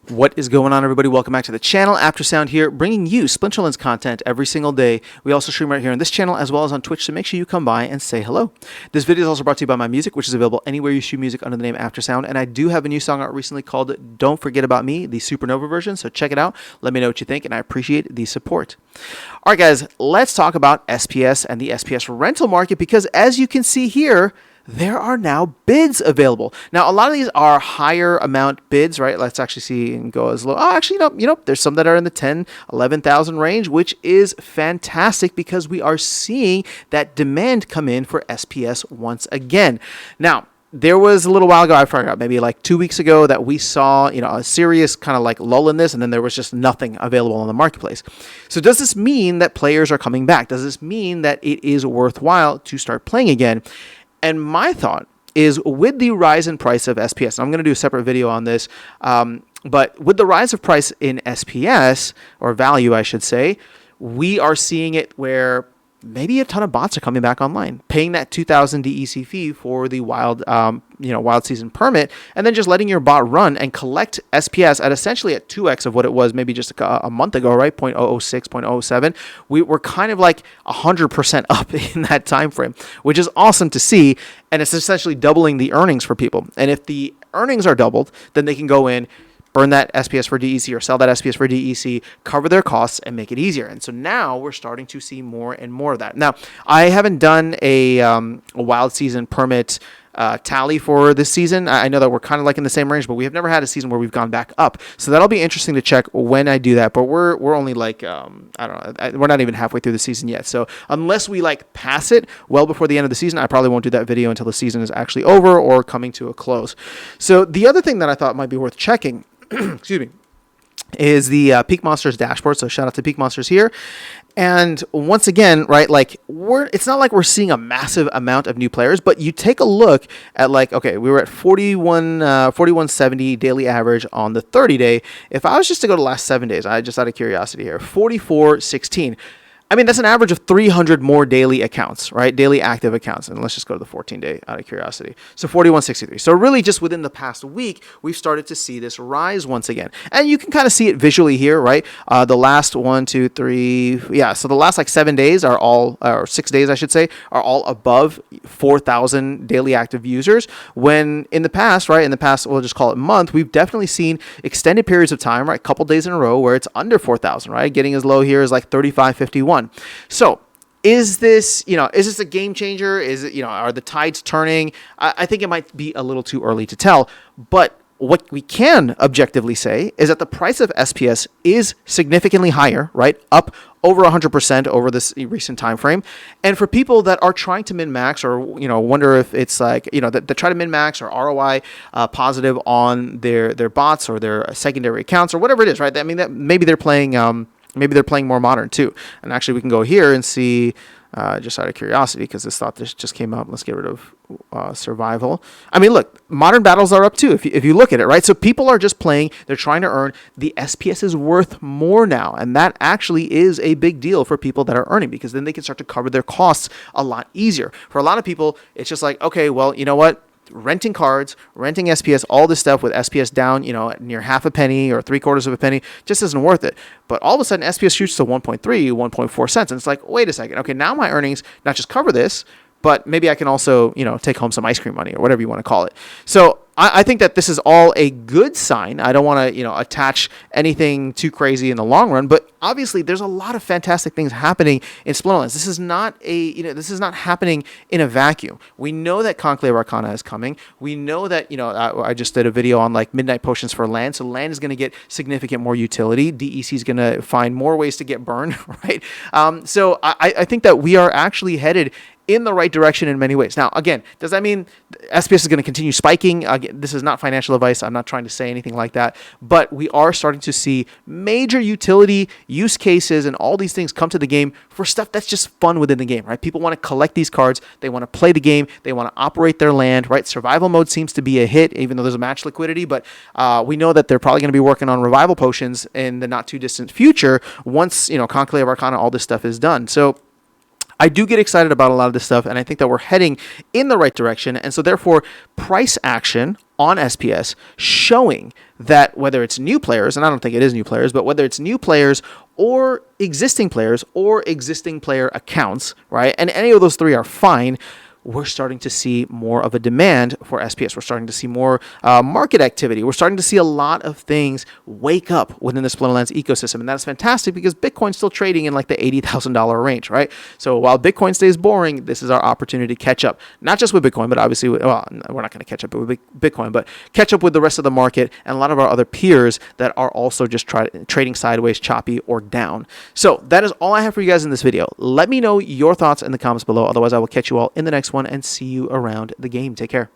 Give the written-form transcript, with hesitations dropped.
What is going on, everybody? Welcome back to the channel. Aftersound here, bringing you Splinterlands content every single day. We also stream right here on this channel as well as on Twitch, so make sure you come by and say hello. This video is also brought to you by my music, which is available anywhere you stream music under the name Aftersound, and I do have a new song out recently called Don't Forget About Me, the Supernova version, so check it out. Let me know what you think, and I appreciate the support. All right, guys, let's talk about SPS and the SPS rental market, because as you can see here, there are now bids available. Now, a lot of these are higher amount bids, right? Let's actually see and go as low. Oh, actually, no, there's some that are in the 10, 11,000 range, which is fantastic because we are seeing that demand come in for SPS once again. Now, there was a little while ago, I forgot, maybe like 2 weeks ago, that we saw, a serious kind of like lull in this, and then there was just nothing available on the marketplace. So does this mean that players are coming back? Does this mean that it is worthwhile to start playing again? And my thought is, with the rise in price of SPS, and I'm going to do a separate video on this, but with the rise of price in SPS, or value, I should say, we are seeing it where maybe a ton of bots are coming back online, paying that 2,000 DEC fee for the wild season permit, and then just letting your bot run and collect SPS at essentially at 2x of what it was maybe just a month ago, right? 0.006, 0.07. We're kind of like 100% up in that time frame, which is awesome to see, and it's essentially doubling the earnings for people. And if the earnings are doubled, then they can go in, burn that SPS for DEC or sell that SPS for DEC, cover their costs, and make it easier. And so now we're starting to see more and more of that. Now, I haven't done a wild season permit tally for this season. I know that we're kind of like in the same range, but we have never had a season where we've gone back up. So that'll be interesting to check when I do that. But we're only like, I don't know, we're not even halfway through the season yet. So unless we like pass it well before the end of the season, I probably won't do that video until the season is actually over or coming to a close. So the other thing that I thought might be worth checking, excuse me, is the Peak Monsters dashboard. So shout out to Peak Monsters here. And once again, right, like it's not like we're seeing a massive amount of new players, but you take a look at like, okay, we were at 4170 daily average on the 30-day. If I was just to go to the last 7 days, I just out of curiosity here, 4416. I mean, that's an average of 300 more daily accounts, right? Daily active accounts. And let's just go to the 14-day out of curiosity. So 4163. So really just within the past week, we've started to see this rise once again. And you can kind of see it visually here, right? The last 1, 2, 3, yeah. So the last like 7 days are all, or 6 days, I should say, are all above 4,000 daily active users. When in the past, right, we'll just call it month, we've definitely seen extended periods of time, right? A couple days in a row where it's under 4,000, right? Getting as low here as like 3551. So is this a game changer? Is it, are the tides turning? I think it might be a little too early to tell, but what we can objectively say is that the price of SPS is significantly higher, right? Up over 100% over this recent time frame. And for people that are trying to min-max or, wonder if it's like, that try to min-max or ROI positive on their bots or their secondary accounts or whatever it is, right? I mean, that maybe they're playing more modern too. And actually we can go here and see, just out of curiosity, because this just came up. Let's get rid of survival. I mean, look, modern battles are up too, if you look at it, right? So people are just playing. They're trying to earn. The SPS is worth more now. And that actually is a big deal for people that are earning, because then they can start to cover their costs a lot easier. For a lot of people, it's just like, okay, well, you know what? Renting cards, renting SPS, all this stuff with SPS down, near half a penny or 3/4 of a penny just isn't worth it. But all of a sudden SPS shoots to 1.3, 1.4 cents. And it's like, wait a second. Okay, now my earnings not just cover this, but maybe I can also, take home some ice cream money or whatever you want to call it. So I think that this is all a good sign. I don't want to, attach anything too crazy in the long run, but obviously there's a lot of fantastic things happening in Splinterlands. This is not happening in a vacuum. We know that Conclave Arcana is coming. We know that, I just did a video on like midnight potions for land. So land is going to get significant more utility. DEC is going to find more ways to get burned, right? So I think that we are actually headed in the right direction in many ways. Now, again, does that mean SPS is going to continue spiking? Again, this is not financial advice. I'm not trying to say anything like that. But we are starting to see major utility use cases and all these things come to the game for stuff that's just fun within the game, right? People want to collect these cards. They want to play the game. They want to operate their land, right? Survival mode seems to be a hit, even though there's a match liquidity. But we know that they're probably going to be working on revival potions in the not too distant future once, Conclave Arcana, all this stuff is done. So I do get excited about a lot of this stuff, and I think that we're heading in the right direction. And so, therefore, price action on SPS showing that whether it's new players, and I don't think it is new players, but whether it's new players or existing player accounts, right? And any of those three are fine. We're starting to see more of a demand for SPS. We're starting to see more market activity. We're starting to see a lot of things wake up within the Splinterlands ecosystem. And that's fantastic because Bitcoin's still trading in like the $80,000 range, right? So while Bitcoin stays boring, this is our opportunity to catch up. Not just with Bitcoin, but obviously, well, we're not going to catch up with Bitcoin, but catch up with the rest of the market and a lot of our other peers that are also just trading sideways, choppy, or down. So that is all I have for you guys in this video. Let me know your thoughts in the comments below. Otherwise, I will catch you all in the next one and see you around the game. Take care.